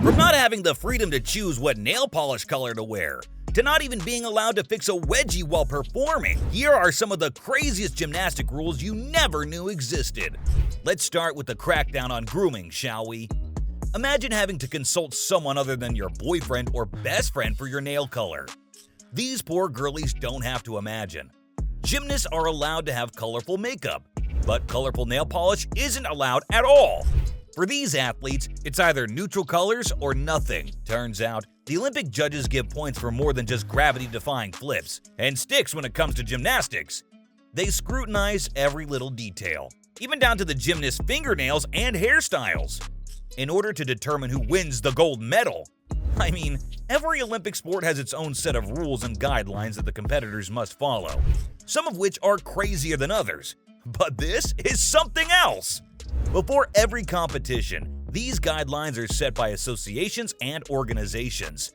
From not having the freedom to choose what nail polish color to wear, to not even being allowed to fix a wedgie while performing, here are some of the craziest gymnastic rules you never knew existed. Let's start with the crackdown on grooming, shall we? Imagine having to consult someone other than your boyfriend or best friend for your nail color. These poor girlies don't have to imagine. Gymnasts are allowed to have colorful makeup, but colorful nail polish isn't allowed at all. For these athletes, it's either neutral colors or nothing. Turns out, the Olympic judges give points for more than just gravity-defying flips and sticks when it comes to gymnastics. They scrutinize every little detail, even down to the gymnast's fingernails and hairstyles, in order to determine who wins the gold medal. I mean, every Olympic sport has its own set of rules and guidelines that the competitors must follow, some of which are crazier than others. But this is something else! Before every competition, these guidelines are set by associations and organizations.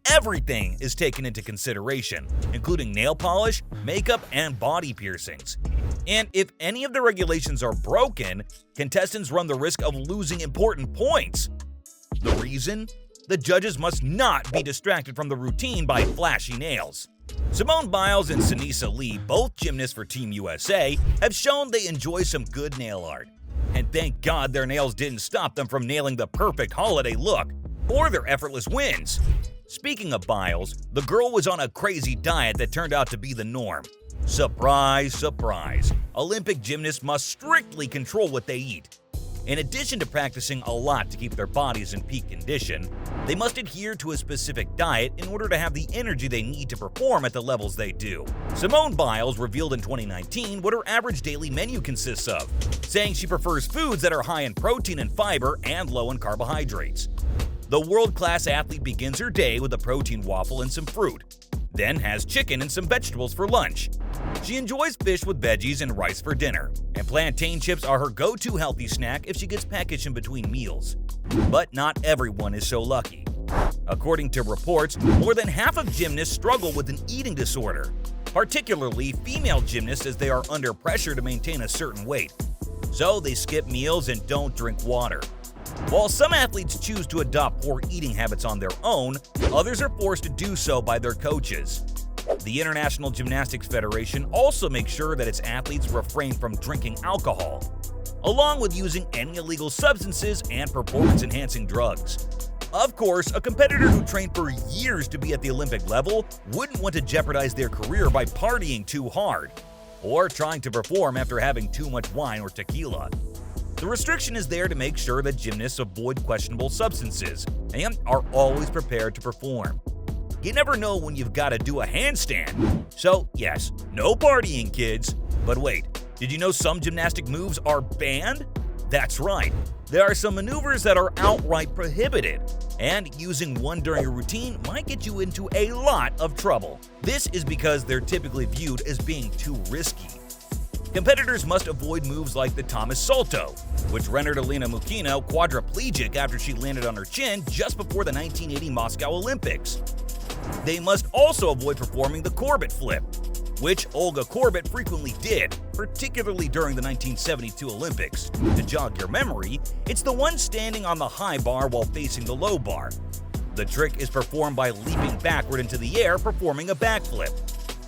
Everything is taken into consideration, including nail polish, makeup, and body piercings. And if any of the regulations are broken, contestants run the risk of losing important points. The reason? The judges must not be distracted from the routine by flashy nails. Simone Biles and Sinisa Lee, both gymnasts for Team USA, have shown they enjoy some good nail art. And thank God their nails didn't stop them from nailing the perfect holiday look or their effortless wins. Speaking of Biles, the girl was on a crazy diet that turned out to be the norm. Surprise, surprise. Olympic gymnasts must strictly control what they eat. In addition to practicing a lot to keep their bodies in peak condition, they must adhere to a specific diet in order to have the energy they need to perform at the levels they do. Simone Biles revealed in 2019 what her average daily menu consists of, saying she prefers foods that are high in protein and fiber and low in carbohydrates. The world-class athlete begins her day with a protein waffle and some fruit, then has chicken and some vegetables for lunch. She enjoys fish with veggies and rice for dinner, and plantain chips are her go-to healthy snack if she gets packaged in between meals. But not everyone is so lucky. According to reports, more than half of gymnasts struggle with an eating disorder, particularly female gymnasts, as they are under pressure to maintain a certain weight. So they skip meals and don't drink water. While some athletes choose to adopt poor eating habits on their own, others are forced to do so by their coaches. The International Gymnastics Federation also makes sure that its athletes refrain from drinking alcohol, along with using any illegal substances and performance-enhancing drugs. Of course, a competitor who trained for years to be at the Olympic level wouldn't want to jeopardize their career by partying too hard, or trying to perform after having too much wine or tequila. The restriction is there to make sure that gymnasts avoid questionable substances and are always prepared to perform. You never know when you've got to do a handstand. So yes, no partying, kids. But wait, did you know some gymnastic moves are banned? That's right. There are some maneuvers that are outright prohibited, and using one during a routine might get you into a lot of trouble. This is because they're typically viewed as being too risky. Competitors must avoid moves like the Thomas Salto, which rendered Alina Mukina quadriplegic after she landed on her chin just before the 1980 Moscow Olympics. They must also avoid performing the Corbett flip, which Olga Korbut frequently did, particularly during the 1972 Olympics. To jog your memory, it's the one standing on the high bar while facing the low bar. The trick is performed by leaping backward into the air, performing a backflip,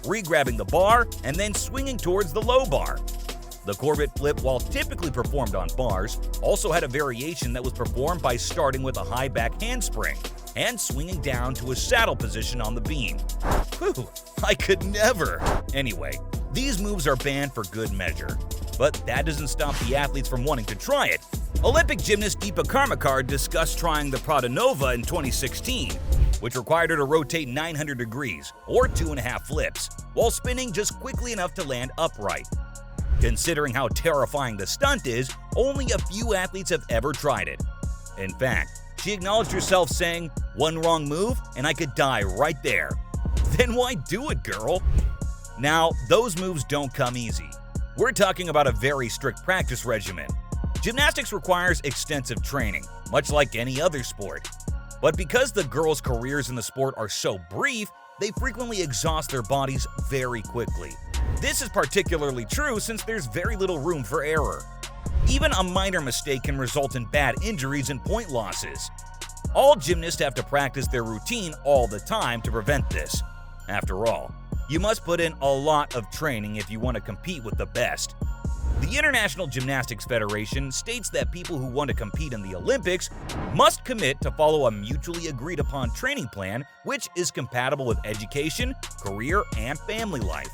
re-grabbing the bar, and then swinging towards the low bar. The Corbett flip, while typically performed on bars, also had a variation that was performed by starting with a high back handspring and swinging down to a saddle position on the beam. Whew, I could never! Anyway, these moves are banned for good measure, but that doesn't stop the athletes from wanting to try it. Olympic gymnast Deepa Karmakar discussed trying the Prada Nova in 2016, which required her to rotate 900 degrees, or 2.5 flips, while spinning just quickly enough to land upright. Considering how terrifying the stunt is, only a few athletes have ever tried it. In fact, she acknowledged herself saying, "One wrong move and I could die right there." Then why do it, girl? Now, those moves don't come easy. We're talking about a very strict practice regimen. Gymnastics requires extensive training, much like any other sport. But because the girls' careers in the sport are so brief, they frequently exhaust their bodies very quickly. This is particularly true since there's very little room for error. Even a minor mistake can result in bad injuries and point losses. All gymnasts have to practice their routine all the time to prevent this. After all, you must put in a lot of training if you want to compete with the best. The International Gymnastics Federation states that people who want to compete in the Olympics must commit to follow a mutually agreed upon training plan which is compatible with education, career, and family life.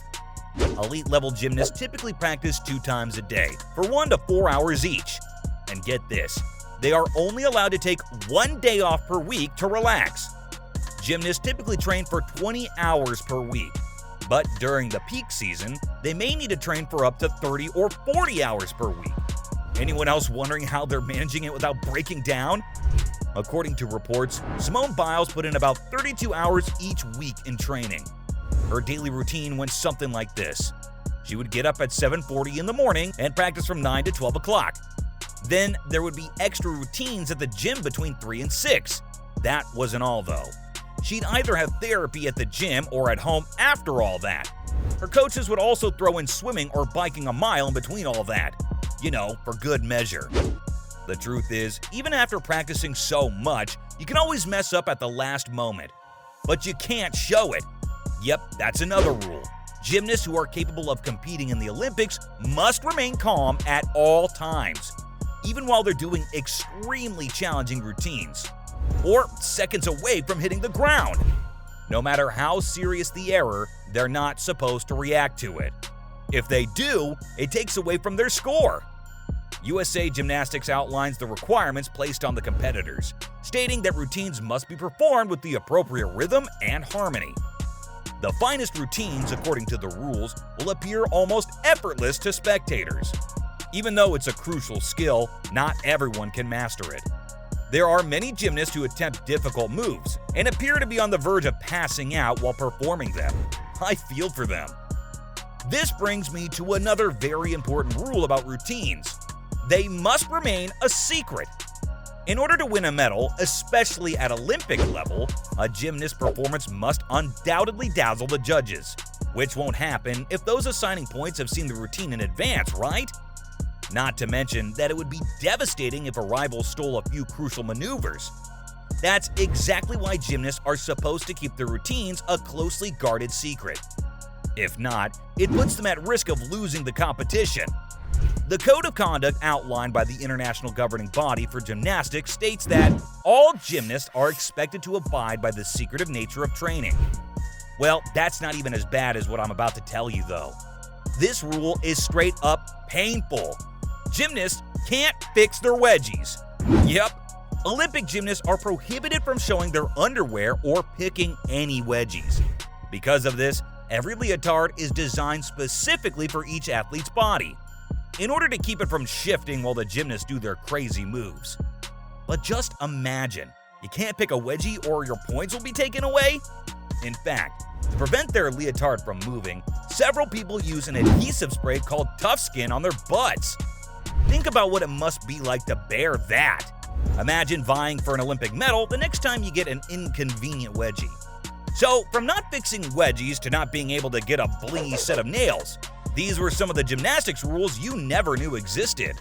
Elite-level gymnasts typically practice 2 times a day for 1 to 4 hours each. And get this, they are only allowed to take 1 day off per week to relax. Gymnasts typically train for 20 hours per week, but during the peak season, they may need to train for up to 30 or 40 hours per week. Anyone else wondering how they're managing it without breaking down? According to reports, Simone Biles put in about 32 hours each week in training. Her daily routine went something like this. She would get up at 7:40 in the morning and practice from 9 to 12 o'clock. Then there would be extra routines at the gym between 3 and 6. That wasn't all though. She'd either have therapy at the gym or at home after all that. Her coaches would also throw in swimming or biking a mile in between all that. You know, for good measure. The truth is, even after practicing so much, you can always mess up at the last moment. But you can't show it. Yep, that's another rule. Gymnasts who are capable of competing in the Olympics must remain calm at all times, even while they're doing extremely challenging routines, or seconds away from hitting the ground. No matter how serious the error, they're not supposed to react to it. If they do, it takes away from their score. USA Gymnastics outlines the requirements placed on the competitors, stating that routines must be performed with the appropriate rhythm and harmony. The finest routines, according to the rules, will appear almost effortless to spectators. Even though it's a crucial skill, not everyone can master it. There are many gymnasts who attempt difficult moves and appear to be on the verge of passing out while performing them. I feel for them. This brings me to another very important rule about routines. They must remain a secret. In order to win a medal, especially at Olympic level, a gymnast's performance must undoubtedly dazzle the judges, which won't happen if those assigning points have seen the routine in advance, right? Not to mention that it would be devastating if a rival stole a few crucial maneuvers. That's exactly why gymnasts are supposed to keep their routines a closely guarded secret. If not, it puts them at risk of losing the competition. The code of conduct outlined by the International Governing Body for Gymnastics states that all gymnasts are expected to abide by the secretive nature of training. Well, that's not even as bad as what I'm about to tell you though. This rule is straight up painful. Gymnasts can't fix their wedgies. Yep, Olympic gymnasts are prohibited from showing their underwear or picking any wedgies. Because of this, every leotard is designed specifically for each athlete's body, in order to keep it from shifting while the gymnasts do their crazy moves. But just imagine, you can't pick a wedgie or your points will be taken away? In fact, to prevent their leotard from moving, several people use an adhesive spray called Tough Skin on their butts. Think about what it must be like to bear that. Imagine vying for an Olympic medal the next time you get an inconvenient wedgie. So, from not fixing wedgies to not being able to get a blingy set of nails, these were some of the gymnastics rules you never knew existed.